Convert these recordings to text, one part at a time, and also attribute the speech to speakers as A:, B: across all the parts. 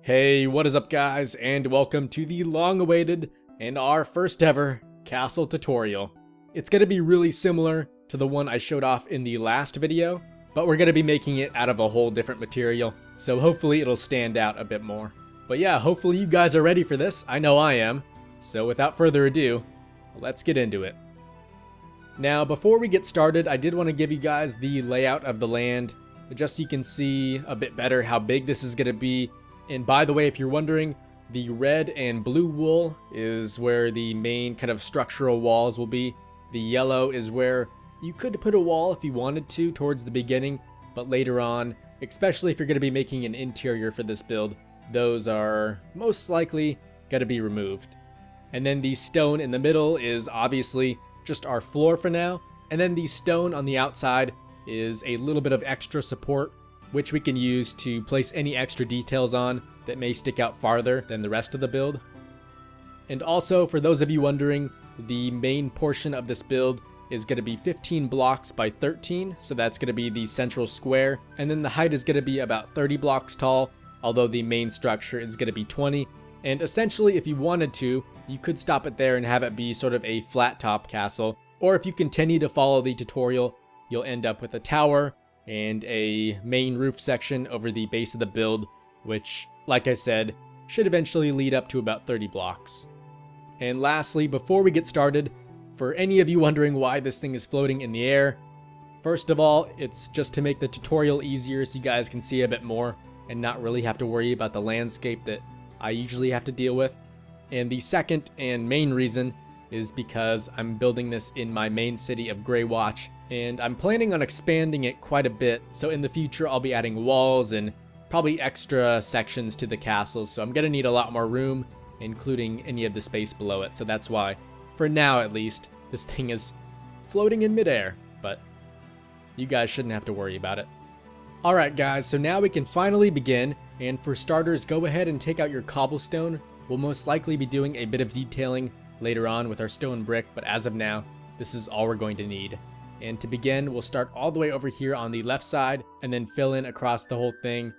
A: Hey, what is up guys, and welcome to the long-awaited and our first ever castle tutorial. It's going to be really similar to the one I showed off in the last video, but we're going to be making it out of a whole different material, so hopefully it'll stand out a bit more. But yeah, hopefully you guys are ready for this. I know I am. So without further ado, let's get into it. Now, before we get started, I did want to give you guys the layout of the land, just so you can see a bit better how big this is going to be. And by the way, if you're wondering, the red and blue wool is where the main kind of structural walls will be. The yellow is where you could put a wall if you wanted to towards the beginning, but later on, especially if you're going to be making an interior for this build, those are most likely going to be removed. And then the stone in the middle is obviously just our floor for now, and then the stone on the outside is a little bit of extra support, which we can use to place any extra details on that may stick out farther than the rest of the build. And also, for those of you wondering, the main portion of this build is going to be 15 blocks by 13, so that's going to be the central square, and then the height is going to be about 30 blocks tall, although the main structure is going to be 20. And essentially, if you wanted to, you could stop it there and have it be sort of a flat top castle, or if you continue to follow the tutorial, you'll end up with a tower and a main roof section over the base of the build, which, like I said, should eventually lead up to about 30 blocks. And lastly, before we get started, for any of you wondering why this thing is floating in the air, first of all, it's just to make the tutorial easier so you guys can see a bit more and not really have to worry about the landscape that I usually have to deal with. And the second and main reason is because I'm building this in my main city of Graywatch, and I'm planning on expanding it quite a bit, so in the future I'll be adding walls and probably extra sections to the castles, so I'm gonna need a lot more room, including any of the space below it, so that's why, for now at least, this thing is floating in midair, but you guys shouldn't have to worry about it. Alright guys, so now we can finally begin, and for starters, go ahead and take out your cobblestone. We'll most likely be doing a bit of detailing later on with our stone brick, but as of now, this is all we're going to need. And to begin, we'll start all the way over here on the left side and then fill in across the whole thing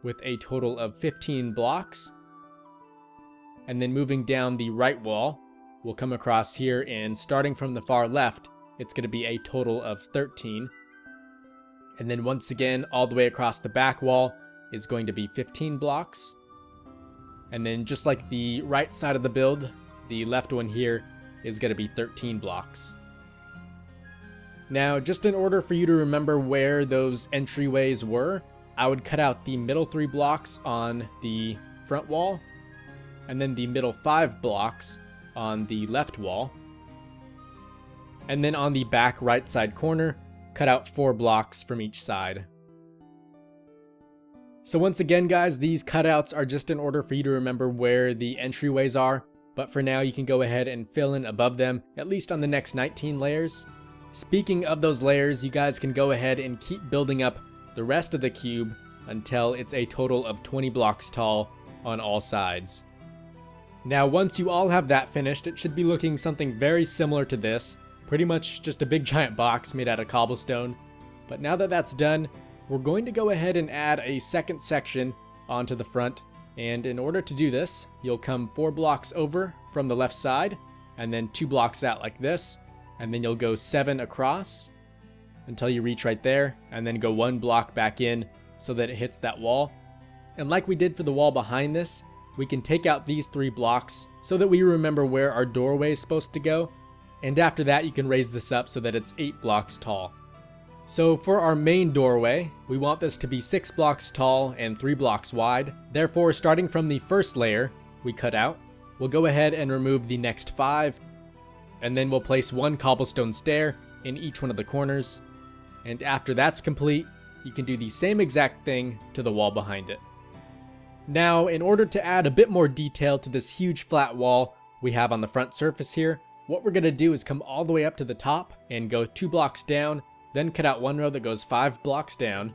A: with a total of 15 blocks. And then moving down the right wall, we'll come across here, and starting from the far left, it's going to be a total of 13. And then once again, all the way across the back wall is going to be 15 blocks. And then just like the right side of the build, the left one here is going to be 13 blocks. Now, just in order for you to remember where those entryways were, I would cut out the middle 3 blocks on the front wall, and then the middle 5 blocks on the left wall. And then on the back right side corner, cut out 4 blocks from each side. So once again guys, these cutouts are just in order for you to remember where the entryways are, but for now you can go ahead and fill in above them, at least on the next 19 layers. Speaking of those layers, you guys can go ahead and keep building up the rest of the cube until it's a total of 20 blocks tall on all sides. Now once you all have that finished, it should be looking something very similar to this, pretty much just a big giant box made out of cobblestone. But now that that's done, we're going to go ahead and add a second section onto the front, and in order to do this, you'll come 4 blocks over from the left side, and then 2 blocks out like this, and then you'll go 7 across until you reach right there, and then go 1 block back in so that it hits that wall. And like we did for the wall behind this, we can take out these 3 blocks so that we remember where our doorway is supposed to go, and after that you can raise this up so that it's 8 blocks tall. So for our main doorway, we want this to be 6 blocks tall and 3 blocks wide. Therefore, starting from the first layer we cut out, we'll go ahead and remove the next 5, and then we'll place 1 cobblestone stair in each one of the corners. And after that's complete, you can do the same exact thing to the wall behind it. Now, in order to add a bit more detail to this huge flat wall we have on the front surface here, what we're going to do is come all the way up to the top and go 2 blocks down, then cut out 1 row that goes 5 blocks down,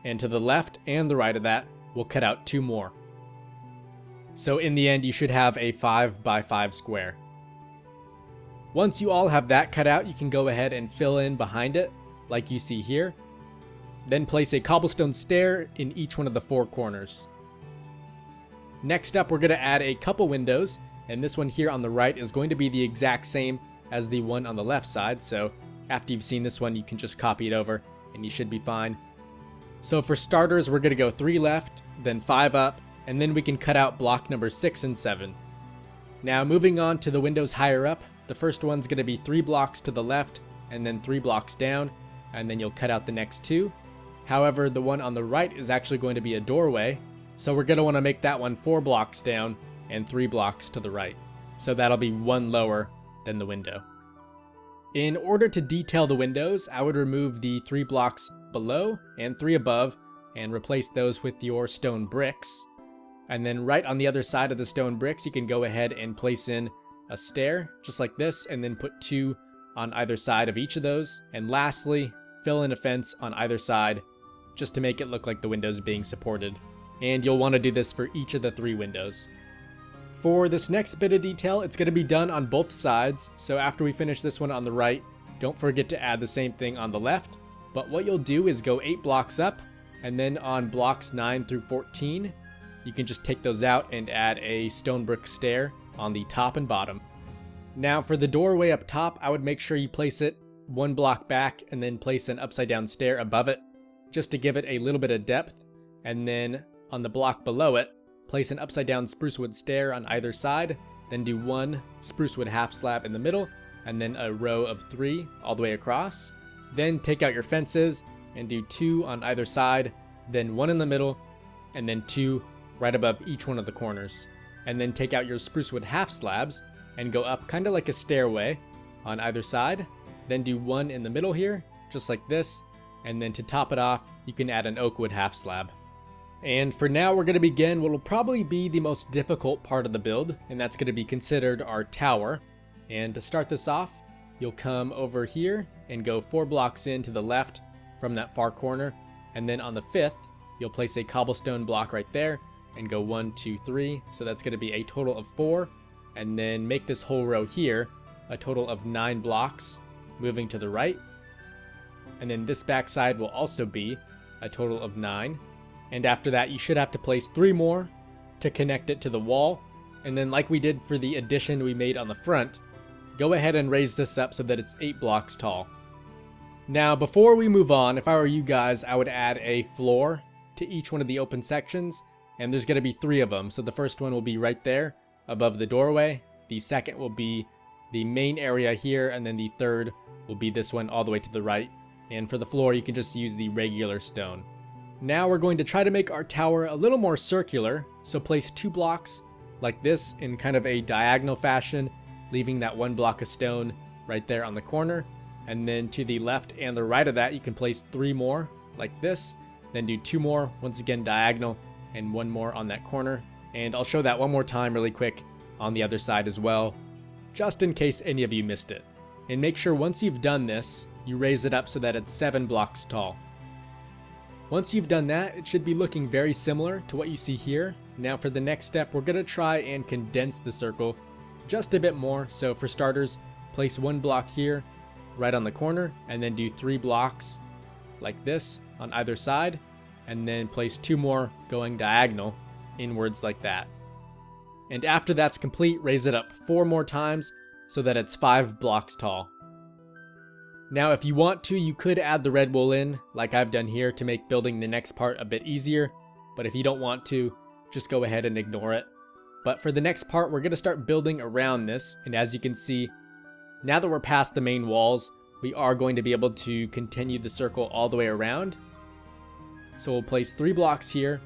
A: and to the left and the right of that, we'll cut out 2 more. So in the end, you should have a 5 by 5 square. Once you all have that cut out, you can go ahead and fill in behind it, like you see here. Then place a cobblestone stair in each one of the 4 corners. Next up, we're going to add a couple windows, and this one here on the right is going to be the exact same as the one on the left side, so after you've seen this one, you can just copy it over, and you should be fine. So for starters, we're going to go 3 left, then 5 up, and then we can cut out block number 6 and 7. Now moving on to the windows higher up, the first one's going to be 3 blocks to the left, and then 3 blocks down, and then you'll cut out the next 2. However, the one on the right is actually going to be a doorway, so we're going to want to make that one 4 blocks down and 3 blocks to the right. So that'll be 1 lower than the window. In order to detail the windows, I would remove the 3 blocks below and 3 above and replace those with your stone bricks. And then right on the other side of the stone bricks, you can go ahead and place in a stair just like this, and then put 2 on either side of each of those. And lastly, fill in a fence on either side just to make it look like the window's being supported. And you'll want to do this for each of the 3 windows. For this next bit of detail, it's going to be done on both sides, so after we finish this one on the right, don't forget to add the same thing on the left. But what you'll do is go 8 blocks up, and then on blocks 9 through 14, you can just take those out and add a stone brick stair on the top and bottom. Now for the doorway up top, I would make sure you place it 1 block back and then place an upside down stair above it, just to give it a little bit of depth. And then on the block below it, place an upside down spruce wood stair on either side, then do 1 spruce wood half slab in the middle, and then a row of 3 all the way across. Then take out your fences and do 2 on either side, then 1 in the middle, and then 2 right above each one of the corners. And then take out your spruce wood half slabs and go up kind of like a stairway on either side, then do 1 in the middle here, just like this, and then to top it off, you can add an oak wood half slab. And for now, we're going to begin what will probably be the most difficult part of the build, and that's going to be considered our tower. And to start this off, you'll come over here and go 4 blocks in to the left from that far corner, and then on the 5th, you'll place a cobblestone block right there and go 1, 2, 3, so that's going to be a total of 4, and then make this whole row here a total of 9 blocks moving to the right. And then this back side will also be a total of 9. And after that, you should have to place 3 more to connect it to the wall. And then like we did for the addition we made on the front, go ahead and raise this up so that it's 8 blocks tall. Now, before we move on, if I were you guys, I would add a floor to each one of the open sections. And there's going to be 3 of them. So the first one will be right there above the doorway. The second will be the main area here. And then the third will be this one all the way to the right. And for the floor, you can just use the regular stone. Now we're going to try to make our tower a little more circular, so place 2 blocks like this in kind of a diagonal fashion, leaving that 1 block of stone right there on the corner. And then to the left and the right of that, you can place 3 more like this, then do 2 more, once again diagonal, and 1 more on that corner. And I'll show that one more time really quick on the other side as well, just in case any of you missed it. And make sure once you've done this, you raise it up so that it's 7 blocks tall. Once you've done that, it should be looking very similar to what you see here. Now for the next step, we're going to try and condense the circle just a bit more. So for starters, place 1 block here, right on the corner, and then do 3 blocks like this on either side, and then place 2 more going diagonal inwards like that. And after that's complete, raise it up 4 more times so that it's 5 blocks tall. Now if you want to, you could add the red wool in, like I've done here, to make building the next part a bit easier, but if you don't want to, just go ahead and ignore it. But for the next part, we're going to start building around this, and as you can see, now that we're past the main walls, we are going to be able to continue the circle all the way around. So we'll place 3 blocks here,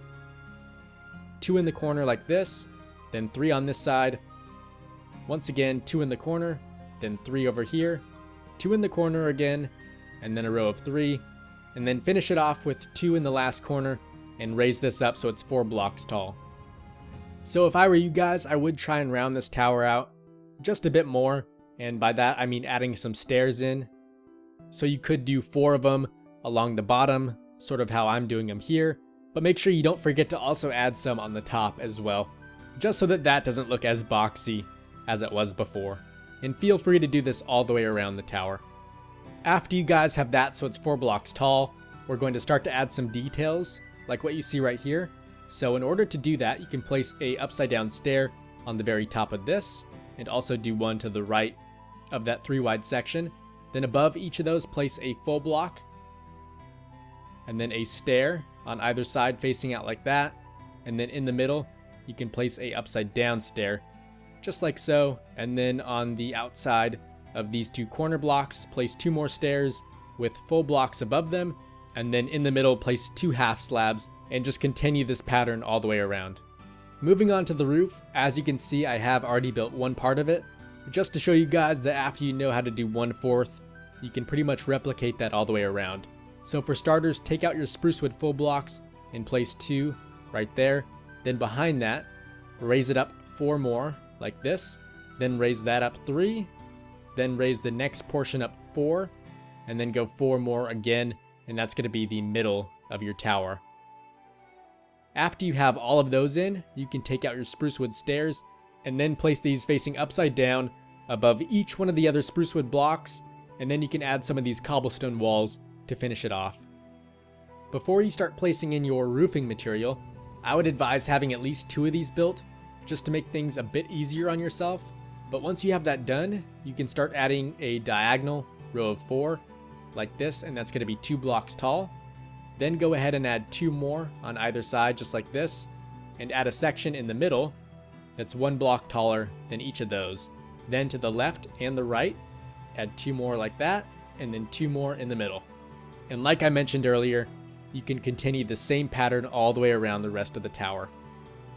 A: 2 in the corner like this, then 3 on this side, once again 2 in the corner, then 3 over here, 2 in the corner again, and then a row of 3, and then finish it off with 2 in the last corner and raise this up so it's 4 blocks tall. So if I were you guys, I would try and round this tower out just a bit more, and by that I mean adding some stairs in. So you could do 4 of them along the bottom, sort of how I'm doing them here, but make sure you don't forget to also add some on the top as well, just so that that doesn't look as boxy as it was before. And feel free to do this all the way around the tower. After you guys have that so it's 4 blocks tall, we're going to start to add some details, like what you see right here. So in order to do that, you can place a upside down stair on the very top of this, and also do one to the right of that 3 wide section. Then above each of those, place a full block, and then a stair on either side facing out like that. And then in the middle, you can place a upside down stair, just like so. And then on the outside of these 2 corner blocks, place 2 more stairs with full blocks above them. And then in the middle, place 2 half slabs, and just continue this pattern all the way around. Moving on to the roof, as you can see, I have already built one part of it, just to show you guys that after you know how to do 1/4, you can pretty much replicate that all the way around. So for starters, take out your spruce wood full blocks and place 2 right there. Then behind that, raise it up 4 more like this. Then raise that up 3. Then raise the next portion up 4. And then go 4 more again. And that's going to be the middle of your tower. After you have all of those in, you can take out your spruce wood stairs and then place these facing upside down above each one of the other spruce wood blocks. And then you can add some of these cobblestone walls to finish it off. Before you start placing in your roofing material, I would advise having at least 2 of these built, just to make things a bit easier on yourself. But once you have that done, you can start adding a diagonal row of 4 like this, and that's going to be 2 blocks tall. Then go ahead and add 2 more on either side just like this, and add a section in the middle that's 1 block taller than each of those. Then to the left and the right, add 2 more like that, and then 2 more in the middle. And like I mentioned earlier, you can continue the same pattern all the way around the rest of the tower.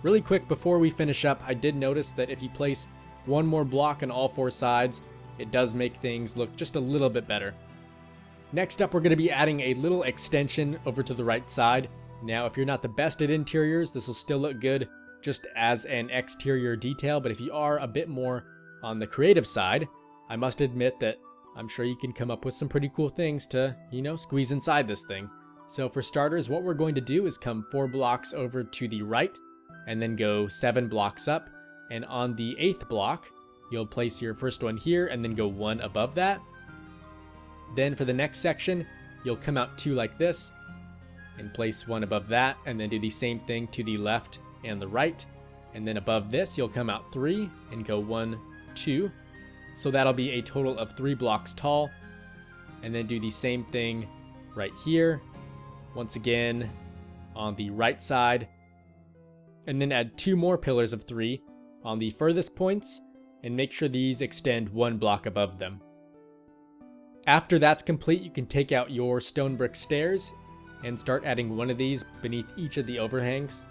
A: Really quick before we finish up, I did notice that if you place 1 more block on all 4 sides, it does make things look just a little bit better. Next up, we're going to be adding a little extension over to the right side. Now, if you're not the best at interiors, this will still look good just as an exterior detail, but if you are a bit more on the creative side, I must admit that I'm sure you can come up with some pretty cool things to, squeeze inside this thing. So for starters, what we're going to do is come 4 blocks over to the right and then go 7 blocks up. And on the 8th block, you'll place your first one here and then go 1 above that. Then for the next section, you'll come out 2 like this and place 1 above that, and then do the same thing to the left and the right. And then above this, you'll come out 3 and go 1, 2. So that'll be a total of 3 blocks tall. And then do the same thing right here, once again on the right side. And then add 2 more pillars of 3 on the furthest points, and make sure these extend 1 block above them. After that's complete, you can take out your stone brick stairs and start adding 1 of these beneath each of the overhangs.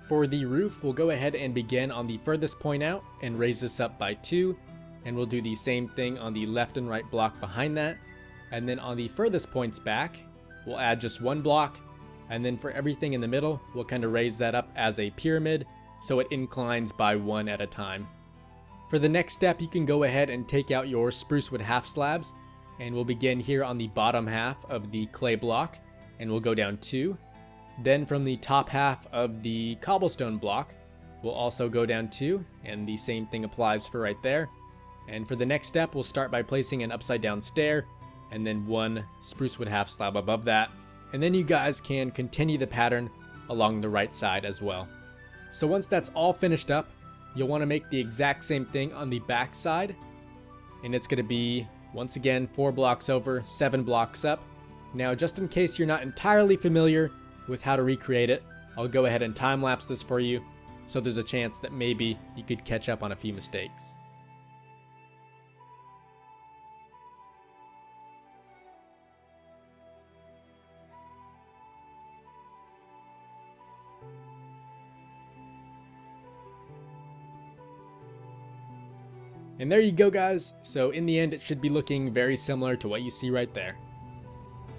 A: For the roof, we'll go ahead and begin on the furthest point out and raise this up by 2, and we'll do the same thing on the left and right block behind that. And then on the furthest points back, we'll add just 1 block, and then for everything in the middle, we'll kind of raise that up as a pyramid so it inclines by 1 at a time. For the next step, you can go ahead and take out your spruce wood half slabs, and we'll begin here on the bottom half of the clay block, and we'll go down 2. Then from the top half of the cobblestone block, we'll also go down 2, and the same thing applies for right there. And for the next step, we'll start by placing an upside down stair, and then 1 spruce wood half slab above that. And then you guys can continue the pattern along the right side as well. So once that's all finished up, you'll want to make the exact same thing on the back side. And it's going to be, once again, 4 blocks over, 7 blocks up. Now, just in case you're not entirely familiar with how to recreate it, I'll go ahead and time lapse this for you, so there's a chance that maybe you could catch up on a few mistakes. And there you go, guys. So in the end, it should be looking very similar to what you see right there.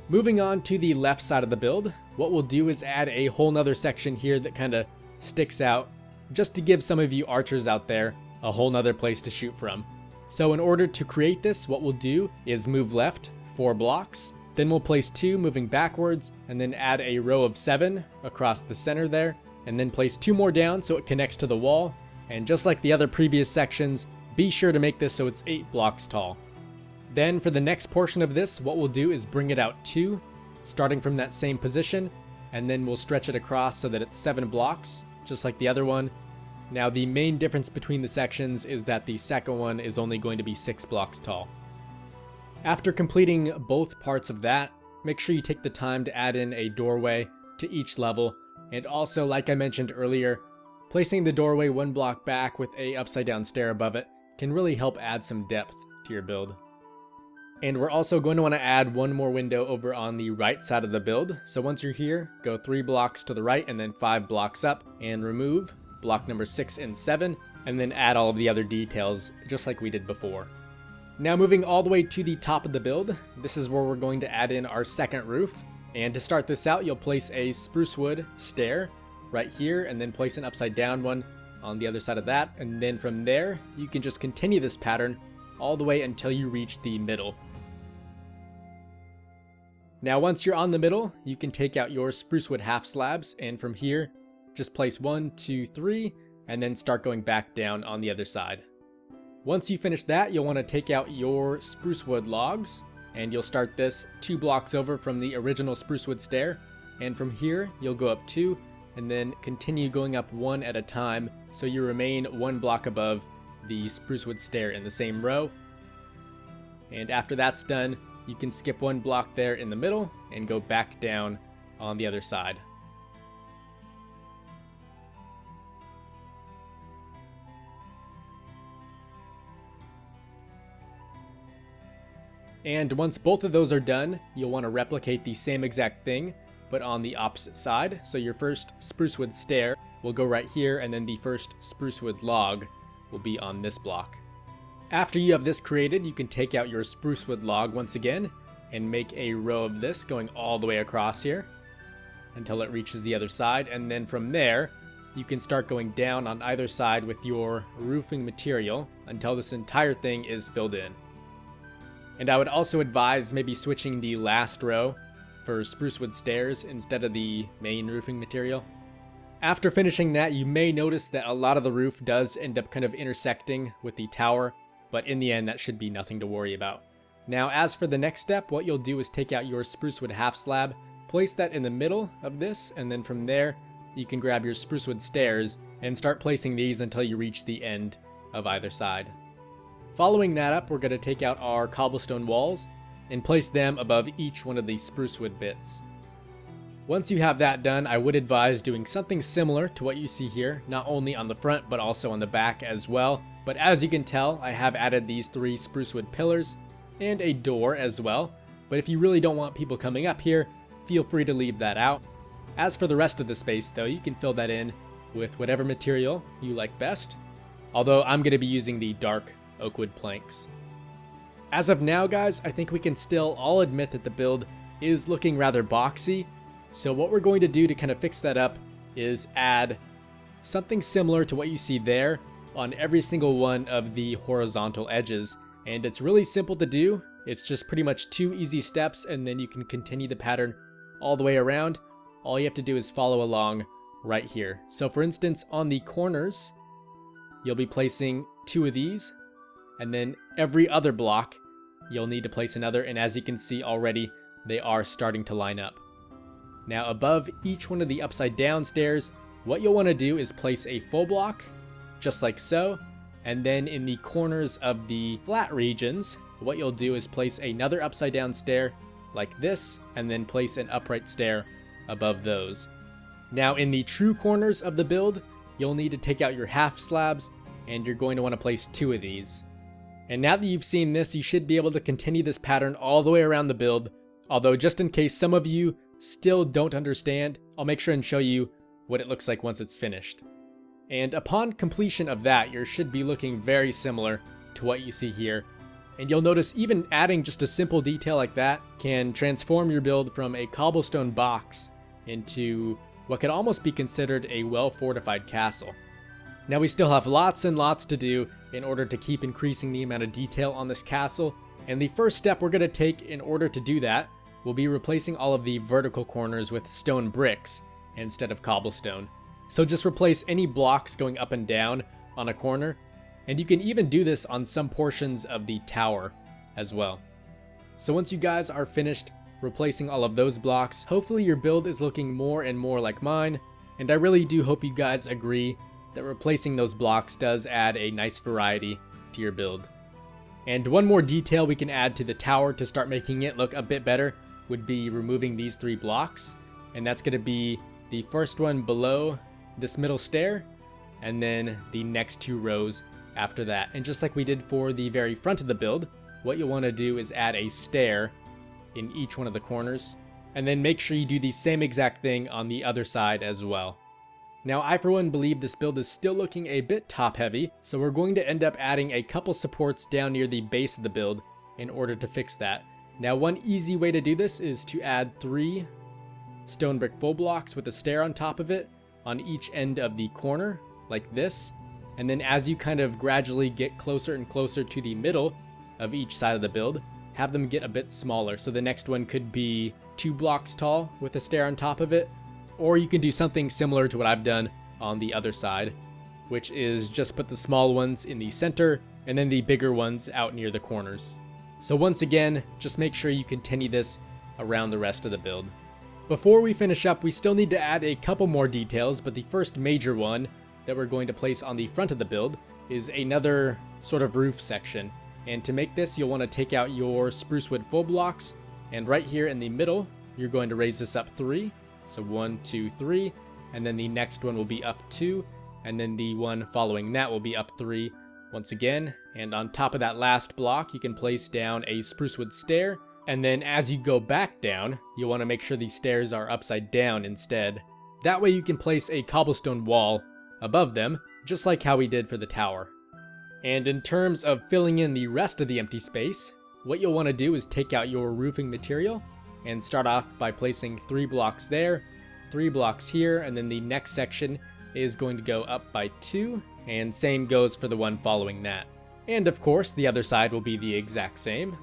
A: Moving on to the left side of the build, what we'll do is add a whole nother section here that kind of sticks out, just to give some of you archers out there a whole nother place to shoot from. So in order to create this, what we'll do is move left 4 blocks, then we'll place 2 moving backwards, and then add a row of 7 across the center there, and then place 2 more down so it connects to the wall. And just like the other previous sections, be sure to make this so it's 8 blocks tall. Then for the next portion of this, what we'll do is bring it out 2, starting from that same position, and then we'll stretch it across so that it's 7 blocks, just like the other one. Now the main difference between the sections is that the second one is only going to be 6 blocks tall. After completing both parts of that, make sure you take the time to add in a doorway to each level, and also, like I mentioned earlier, placing the doorway 1 block back with a upside down stair above it can really help add some depth to your build. And we're also going to want to add 1 more window over on the right side of the build. So once you're here, go 3 blocks to the right and then 5 blocks up, and remove block number 6 and 7, and then add all of the other details just like we did before. Now moving all the way to the top of the build, this is where we're going to add in our second roof. And to start this out, you'll place a spruce wood stair right here, and then place an upside down one on the other side of that. And then from there, you can just continue this pattern all the way until you reach the middle. Now once you're on the middle, you can take out your spruce wood half slabs, and from here, just place 1, 2, 3, and then start going back down on the other side. Once you finish that, you'll want to take out your spruce wood logs, and you'll start this 2 blocks over from the original spruce wood stair, and from here you'll go up 2 and then continue going up 1 at a time, so you remain 1 block above the spruce wood stair in the same row. And after that's done, you can skip 1 block there in the middle and go back down on the other side. And once both of those are done, you'll want to replicate the same exact thing, but on the opposite side. So your first spruce wood stair will go right here, and then the first spruce wood log will be on this block. After you have this created, you can take out your spruce wood log once again and make a row of this going all the way across here until it reaches the other side. And then from there, you can start going down on either side with your roofing material until this entire thing is filled in. And I would also advise maybe switching the last row for spruce wood stairs instead of the main roofing material. After finishing that, you may notice that a lot of the roof does end up kind of intersecting with the tower, but in the end that should be nothing to worry about. Now as for the next step, what you'll do is take out your spruce wood half slab, place that in the middle of this, and then from there you can grab your spruce wood stairs and start placing these until you reach the end of either side. Following that up, we're going to take out our cobblestone walls and place them above each one of these spruce wood bits. Once you have that done, I would advise doing something similar to what you see here, not only on the front but also on the back as well. But as you can tell, I have added these 3 spruce wood pillars and a door as well. But if you really don't want people coming up here, feel free to leave that out. As for the rest of the space though, you can fill that in with whatever material you like best. Although I'm going to be using the dark oak wood planks. As of now guys, I think we can still all admit that the build is looking rather boxy. So what we're going to do to kind of fix that up is add something similar to what you see there on every single one of the horizontal edges. And it's really simple to do. It's just pretty much 2 easy steps, and then you can continue the pattern all the way around. All you have to do is follow along right here. So for instance, on the corners, you'll be placing 2 of these, and then every other block you'll need to place another, and as you can see already, they are starting to line up. Now above each one of the upside down stairs, what you'll want to do is place a full block, just like so, and then in the corners of the flat regions, what you'll do is place another upside down stair like this, and then place an upright stair above those. Now in the true corners of the build, you'll need to take out your half slabs, and you're going to want to place 2 of these. And now that you've seen this, you should be able to continue this pattern all the way around the build. Although just in case some of you still don't understand, I'll make sure and show you what it looks like once it's finished. And upon completion of that, yours should be looking very similar to what you see here. And you'll notice even adding just a simple detail like that can transform your build from a cobblestone box into what could almost be considered a well-fortified castle. Now we still have lots and lots to do in order to keep increasing the amount of detail on this castle, and the first step we're going to take in order to do that will be replacing all of the vertical corners with stone bricks instead of cobblestone. So just replace any blocks going up and down on a corner, and you can even do this on some portions of the tower as well. So once you guys are finished replacing all of those blocks, hopefully your build is looking more and more like mine, and I really do hope you guys agree that replacing those blocks does add a nice variety to your build. And one more detail we can add to the tower to start making it look a bit better would be removing these 3 blocks, and that's going to be the first one below this middle stair, and then the next 2 rows after that. And just like we did for the very front of the build, what you'll want to do is add a stair in each one of the corners, and then make sure you do the same exact thing on the other side as well. Now, I for one believe this build is still looking a bit top heavy, so we're going to end up adding a couple supports down near the base of the build in order to fix that. Now, one easy way to do this is to add 3 stone brick full blocks with a stair on top of it on each end of the corner, like this. And then as you kind of gradually get closer and closer to the middle of each side of the build, have them get a bit smaller. So the next one could be 2 blocks tall with a stair on top of it. Or you can do something similar to what I've done on the other side, which is just put the small ones in the center and then the bigger ones out near the corners. So once again, just make sure you continue this around the rest of the build. Before we finish up, we still need to add a couple more details, but the first major one that we're going to place on the front of the build is another sort of roof section. And to make this, you'll want to take out your spruce wood full blocks, and right here in the middle, you're going to raise this up 3. So 1, 2, 3, and then the next one will be up 2, and then the one following that will be up 3 once again. And on top of that last block, you can place down a spruce wood stair, and then as you go back down, you'll want to make sure these stairs are upside down instead. That way you can place a cobblestone wall above them, just like how we did for the tower. And in terms of filling in the rest of the empty space, what you'll want to do is take out your roofing material and start off by placing 3 blocks there, 3 blocks here, and then the next section is going to go up by 2, and same goes for the one following that. And of course, the other side will be the exact same.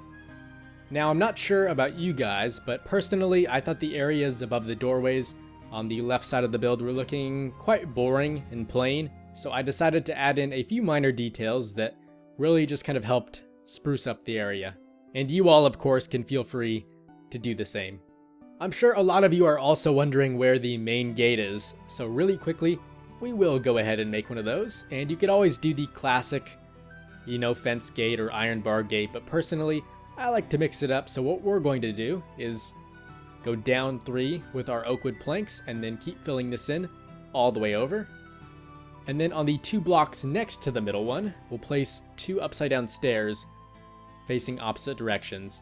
A: Now, I'm not sure about you guys, but personally, I thought the areas above the doorways on the left side of the build were looking quite boring and plain, so I decided to add in a few minor details that really just kind of helped spruce up the area. And you all, of course, can feel free to do the same. I'm sure a lot of you are also wondering where the main gate is, so really quickly, we will go ahead and make one of those, and you could always do the classic, fence gate or iron bar gate, but personally, I like to mix it up, so what we're going to do is go down 3 with our oak wood planks, and then keep filling this in all the way over. And then on the 2 blocks next to the middle one, we'll place 2 upside down stairs facing opposite directions.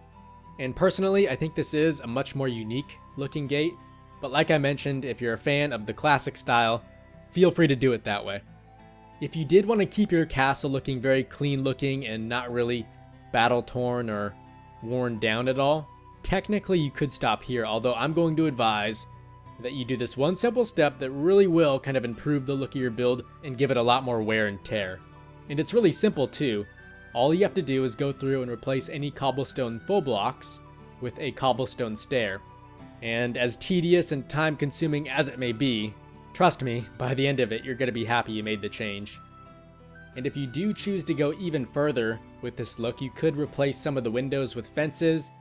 A: And personally, I think this is a much more unique looking gate, but like I mentioned, if you're a fan of the classic style, feel free to do it that way. If you did want to keep your castle looking very clean looking and not really battle torn or worn down at all, technically you could stop here, although I'm going to advise that you do this one simple step that really will kind of improve the look of your build and give it a lot more wear and tear. And it's really simple too. All you have to do is go through and replace any cobblestone full blocks with a cobblestone stair. And as tedious and time consuming as it may be, trust me, by the end of it, you're going to be happy you made the change. And if you do choose to go even further with this look, you could replace some of the windows with fences,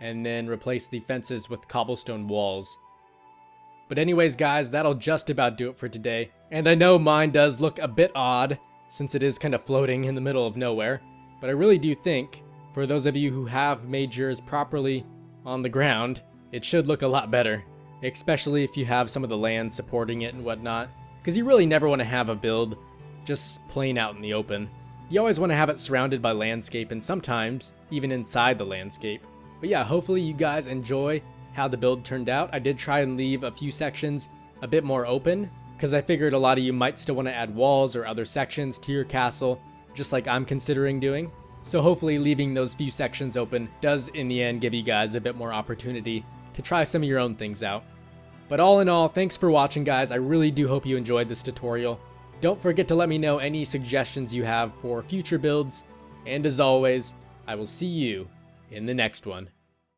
A: and then replace the fences with cobblestone walls. But anyways guys, that'll just about do it for today. And I know mine does look a bit odd, since it is kind of floating in the middle of nowhere. But I really do think, for those of you who have made yours properly on the ground, it should look a lot better. Especially if you have some of the land supporting it and whatnot. Because you really never want to have a build just plain out in the open. You always want to have it surrounded by landscape, and sometimes even inside the landscape. But yeah, hopefully you guys enjoy how the build turned out. I did try and leave a few sections a bit more open, because I figured a lot of you might still want to add walls or other sections to your castle, just like I'm considering doing. So hopefully leaving those few sections open does in the end give you guys a bit more opportunity to try some of your own things out. But all in all, thanks for watching guys. I really do hope you enjoyed this tutorial. Don't forget to let me know any suggestions you have for future builds, and as always, I will see you in the next one.